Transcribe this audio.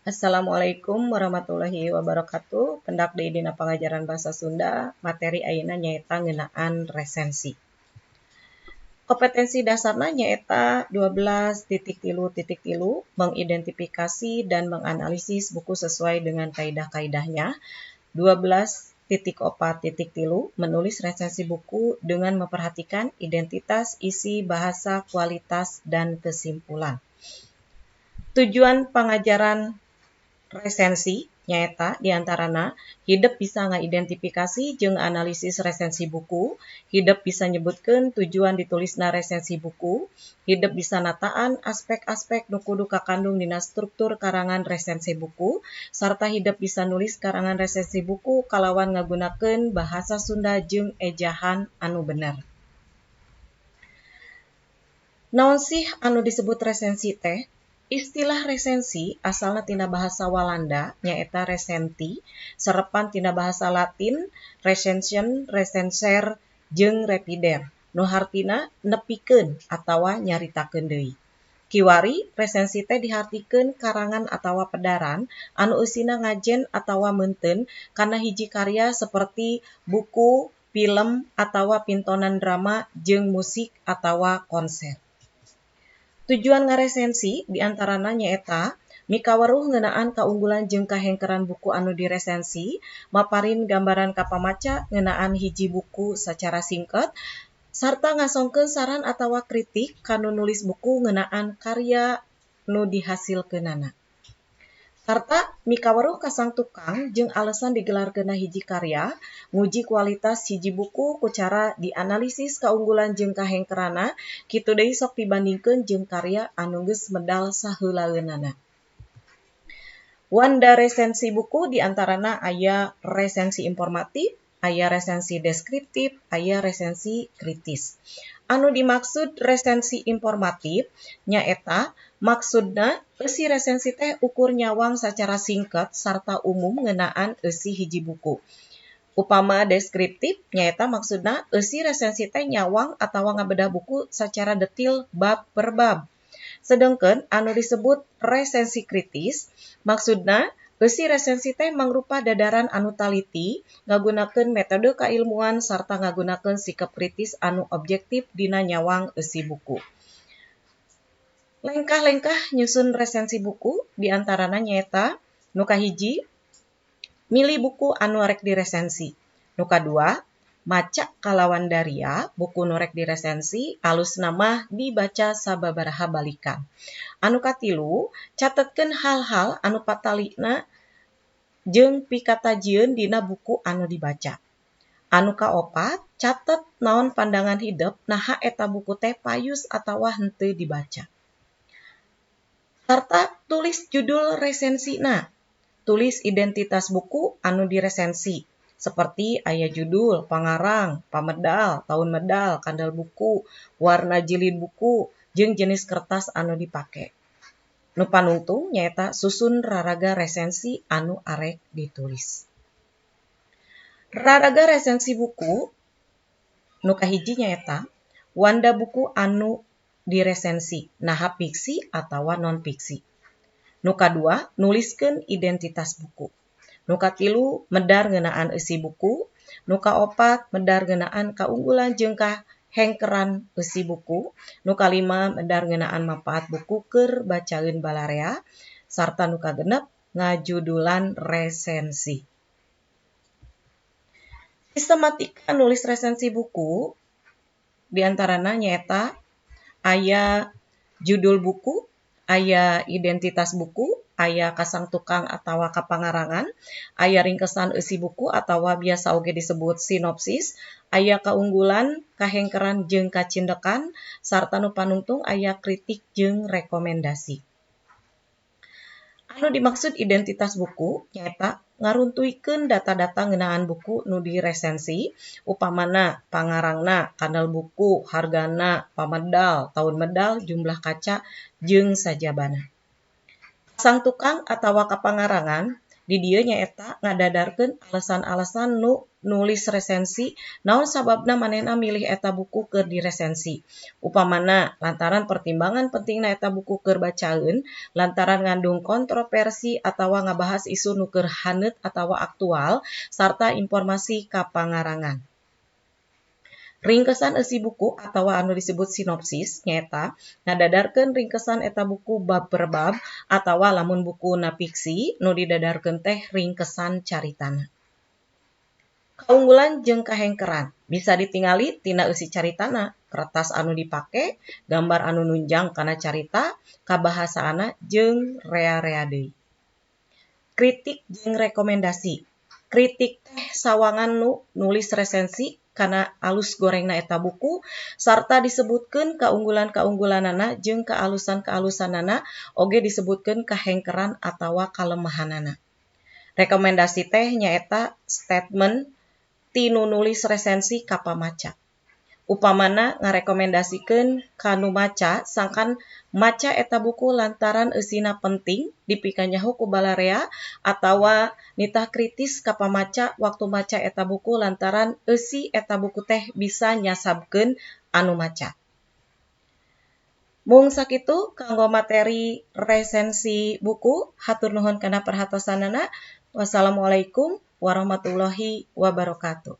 Assalamualaikum warahmatullahi wabarakatuh. Pendak deui dina pangajaran basa Sunda, materi ayeuna nyaeta ngeunaan resensi. Kompetensi dasarna nyaeta 12.3.3 mengidentifikasi dan menganalisis buku sesuai dengan kaidah-kaidahnya. 12.4.3 menulis resensi buku dengan memperhatikan identitas, isi, bahasa, kualitas, dan kesimpulan. Tujuan pengajaran resensi nyaeta diantarana hidup bisa ngaidentifikasi jeung analisis resensi buku, hidup bisa nyebutkeun tujuan ditulisna resensi buku, hidup bisa nataan aspek-aspek nu kudu kakandung dina struktur karangan resensi buku, sarta hidup bisa nulis karangan resensi buku kalawan ngagunakeun bahasa Sunda jeung ejahan anu bener. Naon sih anu disebut resensi teh? Istilah resensi asalna tina bahasa Walanda nyaeta resenti, serepan tina bahasa Latin recension, recenser, jeung repider. Nu hartina nepikeun atawa nyaritakeun deui. Kiwari resensi teh dihartikeun karangan atawa pedaran anu eusina ngajen atawa meunteun kana hiji karya saperti buku, film, atawa pintonan drama jeung musik atawa konser. Tujuan ngaresensi diantarana nyaeta mikaweruh ngeunaan kaunggulan jeung kahengkeran buku anu diresensi, maparin gambaran ka pamaca ngeunaan hiji buku sacara singket, sarta ngasongkeun saran atawa kritik kanu nulis buku ngeunaan karya nu dihasilkeunana. Sarta mikaweruh ka sang tukang jeung alesan digelarkeunna hiji karya, nguji kualitas hiji buku ku cara dianalisis kaunggulan jeung kahengkeranna, kitu deui sok dibandingkeun jeung karya anu geus medal saheulaeunana. Wanda resensi buku diantarana aya resensi informatif, aya resensi deskriptif, aya resensi kritis. Anu dimaksud resensi informatif nyaeta maksudna eusi resensi teh ukur nyawang sacara singket sarta umum ngeunaan eusi hiji buku. Upama deskriptif nyaeta maksudna eusi resensi teh nyawang atawa ngabedah buku sacara detil bab per bab. Sedengkeun anu disebut resensi kritis maksudna eusi resensi teh mangrupa dadaran anu taliti ngagunakeun metode kailmuan sarta ngagunakeun sikap kritis anu objektif dina nyawang eusi buku. Lengkah-lengkah nyusun resensi buku diantarana nyaeta nu kahiji milih buku anu rek diresensi. Nu kadua maca kalawan daria buku nu rek diresensi alusna mah dibaca sababaraha balikan. Anu katilu catetkeun hal-hal anu patalina jeung pikatajieun dina buku anu dibaca. Anu kaopat catet naon pandangan hidup naha eta buku teh payus atawa henteu dibaca. Sarta tulis judul resensina. Tulis identitas buku anu diresensi. Seperti aya judul, pangarang, pamedal, tahun medal, kandel buku, warna jilid buku, jeung jenis kertas anu dipake. Nu panungtung nyaeta susun raraga resensi anu arek ditulis. Raraga resensi buku nu kahiji nyaeta wanda buku anu diresensi, naha fiksi atawa non-fiksi. Nu kadua, nuliskeun identitas buku. Nu katilu, medar ngeunaan eusi buku. Nu kaopat, medar ngeunaan kaunggulan jeung kahengkeran eusi buku. Nu kalima, medar ngeunaan manfaat buku keur bacaeun balarea. Sarta nu kagenep, ngajudulan resensi. Sistematika nulis resensi buku diantarana nyaeta aya judul buku, aya identitas buku, aya kasang tukang atawa kapangarangan, aya ringkesan eusi buku atawa biasa oge disebut sinopsis, aya kaunggulan, kahengkeran jeung kacindekan, sarta nu panungtung aya kritik jeung rekomendasi. Anu dimaksud identitas buku nyaeta ngaruntuikeun data-data ngeunaan buku nu diresensi, upamana pangarangna, kandel buku, hargana, pamedal, tahun medal, jumlah kaca, jeung sajabana. Sang tukang atawa kapangarangan Di dieu nyaeta ngadadarkeun alasan-alasan nu nulis resensi naon sababna manehna milih eta buku keur diresensi. Upamana lantaran pertimbangan pentingna eta buku keur bacaeun, lantaran ngandung kontroversi atawa ngabahas isu nu keur haneut atawa aktual, sarta informasi kapangarangan. Ringkesan eusi buku atawa anu disebut sinopsis nyaeta ngadadarkeun ringkesan eta buku bab per bab atawa lamun bukuna fiksi nu didadarkeun teh ringkesan caritana. Kaunggulan jeung kahengkeran bisa ditingali tina eusi caritana, kertas anu dipake, gambar anu nunjang kana carita, kabahasaana jeung rea-rea deui. Kritik jeung rekomendasi. Kritik teh sawangan nu nulis resensi kana alus gorengna eta buku sarta disebutkeun kaunggulan-kaunggulanana jeung kaalusan-kaalusanana oge disebutkeun kahengkeran atawa kalemahanana. Rekomendasi teh nyaeta statement ti nu nulis resensi ka pamaca. Upamana ngarekomendasikeun ka nu maca sangkan maca eta buku lantaran eusina penting dipikanyaho ku balarea atawa nitah kritis ka pamaca waktu maca eta buku lantaran eusi eta buku teh bisa nyasabkeun anu maca. Mung sakitu kanggo materi resensi buku, hatur nuhun kana perhatosanana. Wassalamualaikum warahmatullahi wabarakatuh.